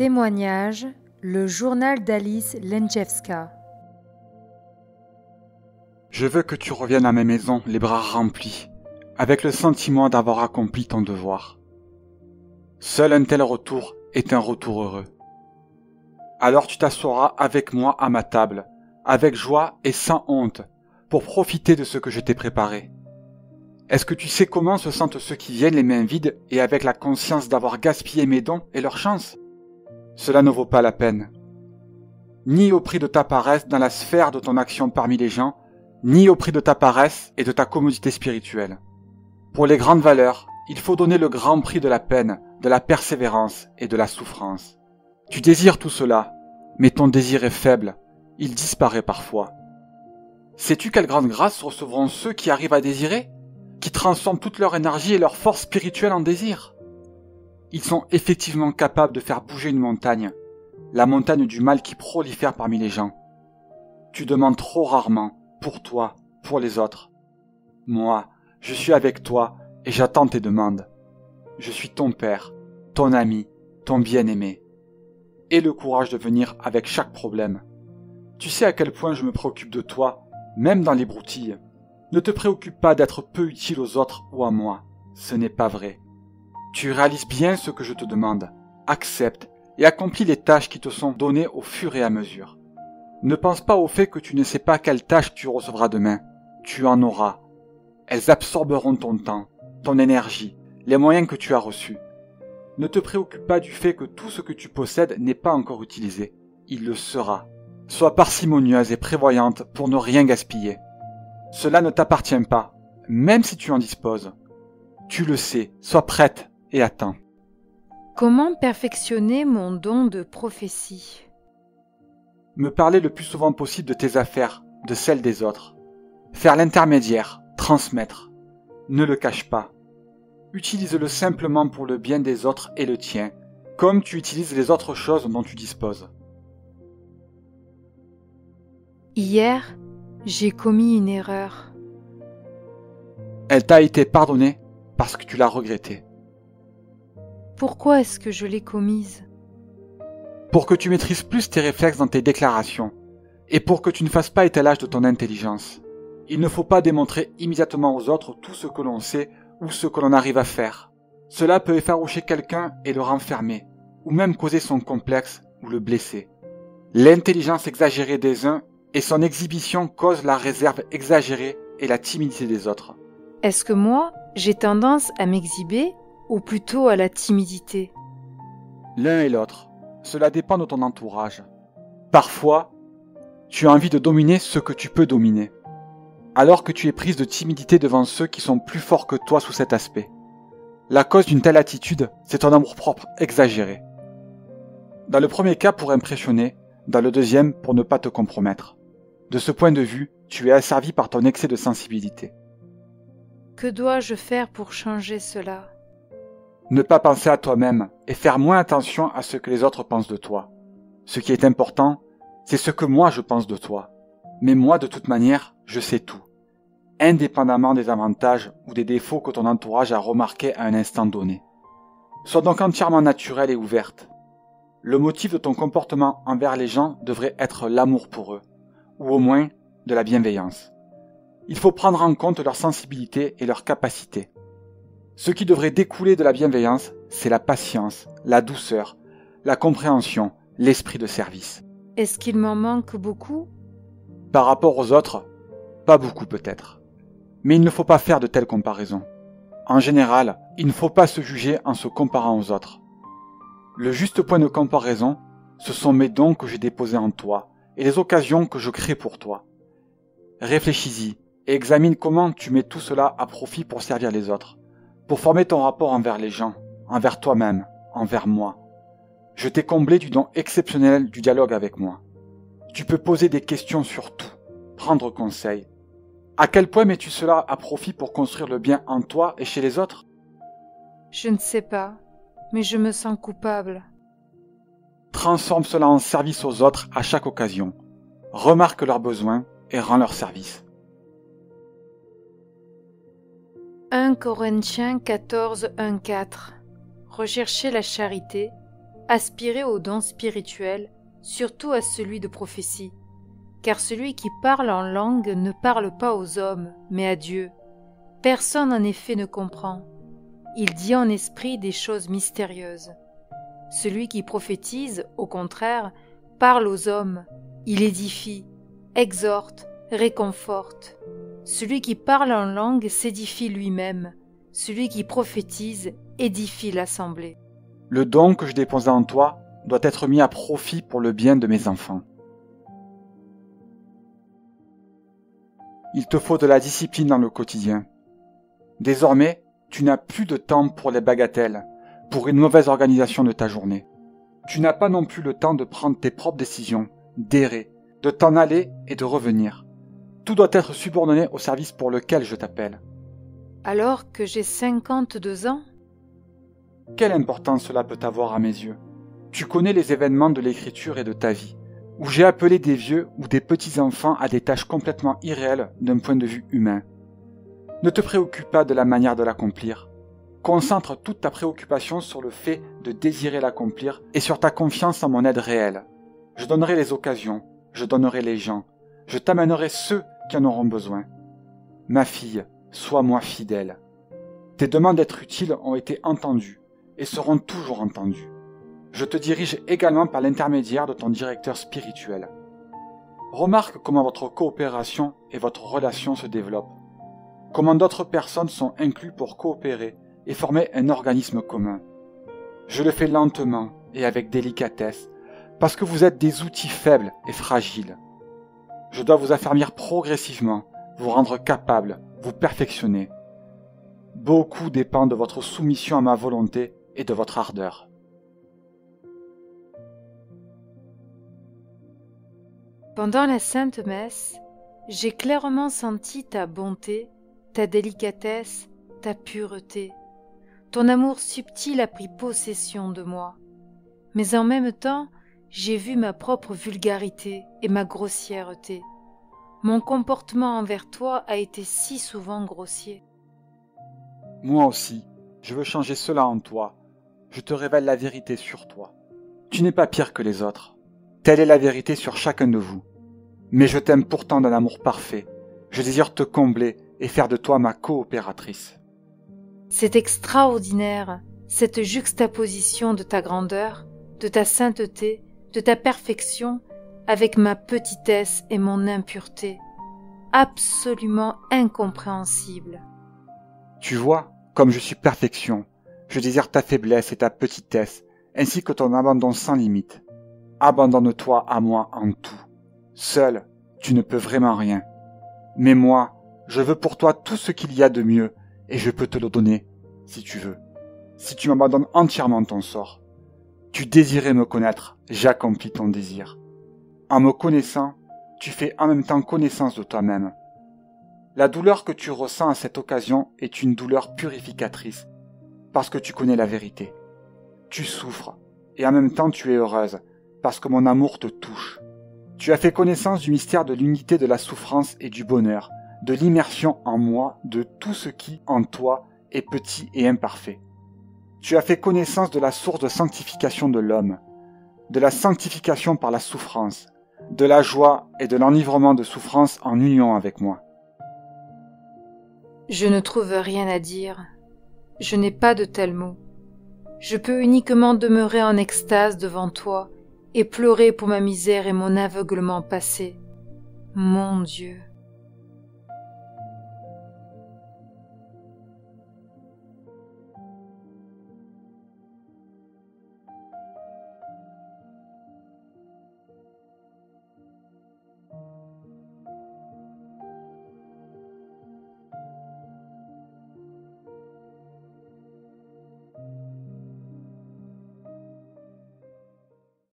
Témoignage, le journal d'Alice Lenchevska. Je veux que tu reviennes à ma maison, les bras remplis, avec le sentiment d'avoir accompli ton devoir. Seul un tel retour est un retour heureux. Alors tu t'assoiras avec moi à ma table, avec joie et sans honte, pour profiter de ce que je t'ai préparé. Est-ce que tu sais comment se sentent ceux qui viennent les mains vides et avec la conscience d'avoir gaspillé mes dons et leur chance? Cela ne vaut pas la peine. Ni au prix de ta paresse dans la sphère de ton action parmi les gens, ni au prix de ta paresse et de ta commodité spirituelle. Pour les grandes valeurs, il faut donner le grand prix de la peine, de la persévérance et de la souffrance. Tu désires tout cela, mais ton désir est faible, il disparaît parfois. Sais-tu quelle grande grâce recevront ceux qui arrivent à désirer, qui transforment toute leur énergie et leur force spirituelle en désir? Ils sont effectivement capables de faire bouger une montagne, la montagne du mal qui prolifère parmi les gens. Tu demandes trop rarement, pour toi, pour les autres. Moi, je suis avec toi et j'attends tes demandes. Je suis ton père, ton ami, ton bien-aimé. Aie le courage de venir avec chaque problème. Tu sais à quel point je me préoccupe de toi, même dans les broutilles. Ne te préoccupe pas d'être peu utile aux autres ou à moi. Ce n'est pas vrai. Tu réalises bien ce que je te demande. Accepte et accomplis les tâches qui te sont données au fur et à mesure. Ne pense pas au fait que tu ne sais pas quelle tâche tu recevras demain. Tu en auras. Elles absorberont ton temps, ton énergie, les moyens que tu as reçus. Ne te préoccupe pas du fait que tout ce que tu possèdes n'est pas encore utilisé. Il le sera. Sois parcimonieuse et prévoyante pour ne rien gaspiller. Cela ne t'appartient pas, même si tu en disposes. Tu le sais, sois prête et attends. Comment perfectionner mon don de prophétie? Me parler le plus souvent possible de tes affaires, de celles des autres. Faire l'intermédiaire, transmettre. Ne le cache pas. Utilise-le simplement pour le bien des autres et le tien, comme tu utilises les autres choses dont tu disposes. Hier, j'ai commis une erreur. Elle t'a été pardonnée parce que tu l'as regrettée. Pourquoi est-ce que je l'ai commise? Pour que tu maîtrises plus tes réflexes dans tes déclarations, et pour que tu ne fasses pas étalage de ton intelligence. Il ne faut pas démontrer immédiatement aux autres tout ce que l'on sait ou ce que l'on arrive à faire. Cela peut effaroucher quelqu'un et le renfermer, ou même causer son complexe ou le blesser. L'intelligence exagérée des uns et son exhibition cause la réserve exagérée et la timidité des autres. Est-ce que moi, j'ai tendance à m'exhiber ou plutôt à la timidité? L'un et l'autre, cela dépend de ton entourage. Parfois, tu as envie de dominer ce que tu peux dominer, alors que tu es prise de timidité devant ceux qui sont plus forts que toi sous cet aspect. La cause d'une telle attitude, c'est ton amour-propre exagéré. Dans le premier cas pour impressionner, dans le deuxième pour ne pas te compromettre. De ce point de vue, tu es asservi par ton excès de sensibilité. Que dois-je faire pour changer cela? Ne pas penser à toi-même et faire moins attention à ce que les autres pensent de toi. Ce qui est important, c'est ce que moi je pense de toi. Mais moi, de toute manière, je sais tout, indépendamment des avantages ou des défauts que ton entourage a remarqués à un instant donné. Sois donc entièrement naturelle et ouverte. Le motif de ton comportement envers les gens devrait être l'amour pour eux, ou au moins de la bienveillance. Il faut prendre en compte leur sensibilité et leur capacité. Ce qui devrait découler de la bienveillance, c'est la patience, la douceur, la compréhension, l'esprit de service. Est-ce qu'il m'en manque beaucoup? Par rapport aux autres, pas beaucoup peut-être. Mais il ne faut pas faire de telles comparaisons. En général, il ne faut pas se juger en se comparant aux autres. Le juste point de comparaison, ce sont mes dons que j'ai déposés en toi et les occasions que je crée pour toi. Réfléchis-y et examine comment tu mets tout cela à profit pour servir les autres, pour former ton rapport envers les gens, envers toi-même, envers moi. Je t'ai comblé du don exceptionnel du dialogue avec moi. Tu peux poser des questions sur tout, prendre conseil. À quel point mets-tu cela à profit pour construire le bien en toi et chez les autres? Je ne sais pas, mais je me sens coupable. Transforme cela en service aux autres à chaque occasion. Remarque leurs besoins et rends leur service. 1 Corinthiens 14, 1, 4. Recherchez la charité, aspirez au don spirituel, surtout à celui de prophétie, car celui qui parle en langue ne parle pas aux hommes, mais à Dieu. Personne en effet ne comprend. Il dit en esprit des choses mystérieuses. Celui qui prophétise, au contraire, parle aux hommes, il édifie, exhorte, réconforte. Celui qui parle en langue s'édifie lui-même, celui qui prophétise édifie l'assemblée. Le don que je dépose en toi doit être mis à profit pour le bien de mes enfants. Il te faut de la discipline dans le quotidien. Désormais, tu n'as plus de temps pour les bagatelles, pour une mauvaise organisation de ta journée. Tu n'as pas non plus le temps de prendre tes propres décisions, d'errer, de t'en aller et de revenir. Tout doit être subordonné au service pour lequel je t'appelle. Alors que j'ai 52 ans? Quelle importance cela peut avoir à mes yeux? Tu connais les événements de l'écriture et de ta vie, où j'ai appelé des vieux ou des petits-enfants à des tâches complètement irréelles d'un point de vue humain. Ne te préoccupe pas de la manière de l'accomplir. Concentre toute ta préoccupation sur le fait de désirer l'accomplir et sur ta confiance en mon aide réelle. Je donnerai les occasions, je donnerai les gens, je t'amènerai ceux qui en auront besoin. Ma fille, sois-moi fidèle. Tes demandes d'être utile ont été entendues et seront toujours entendues. Je te dirige également par l'intermédiaire de ton directeur spirituel. Remarque comment votre coopération et votre relation se développent. Comment d'autres personnes sont incluses pour coopérer et former un organisme commun. Je le fais lentement et avec délicatesse, parce que vous êtes des outils faibles et fragiles. Je dois vous affermir progressivement, vous rendre capable, vous perfectionner. Beaucoup dépend de votre soumission à ma volonté et de votre ardeur. Pendant la Sainte Messe, j'ai clairement senti ta bonté, ta délicatesse, ta pureté. Ton amour subtil a pris possession de moi. Mais en même temps, j'ai vu ma propre vulgarité et ma grossièreté. Mon comportement envers toi a été si souvent grossier. Moi aussi, je veux changer cela en toi. Je te révèle la vérité sur toi. Tu n'es pas pire que les autres. Telle est la vérité sur chacun de vous. Mais je t'aime pourtant d'un amour parfait. Je désire te combler et faire de toi ma coopératrice. C'est extraordinaire, cette juxtaposition de ta grandeur, de ta sainteté, de ta perfection, avec ma petitesse et mon impureté. Absolument incompréhensible. Tu vois, comme je suis perfection, je désire ta faiblesse et ta petitesse, ainsi que ton abandon sans limite. Abandonne-toi à moi en tout. Seul, tu ne peux vraiment rien. Mais moi, je veux pour toi tout ce qu'il y a de mieux, et je peux te le donner, si tu veux. Si tu m'abandonnes entièrement ton sort. Tu désirais me connaître, j'accomplis ton désir. En me connaissant, tu fais en même temps connaissance de toi-même. La douleur que tu ressens à cette occasion est une douleur purificatrice, parce que tu connais la vérité. Tu souffres, et en même temps tu es heureuse, parce que mon amour te touche. Tu as fait connaissance du mystère de l'unité de la souffrance et du bonheur, de l'immersion en moi de tout ce qui, en toi, est petit et imparfait. Tu as fait connaissance de la source de sanctification de l'homme, de la sanctification par la souffrance, de la joie et de l'enivrement de souffrance en union avec moi. Je ne trouve rien à dire. Je n'ai pas de tels mots. Je peux uniquement demeurer en extase devant toi et pleurer pour ma misère et mon aveuglement passé. Mon Dieu!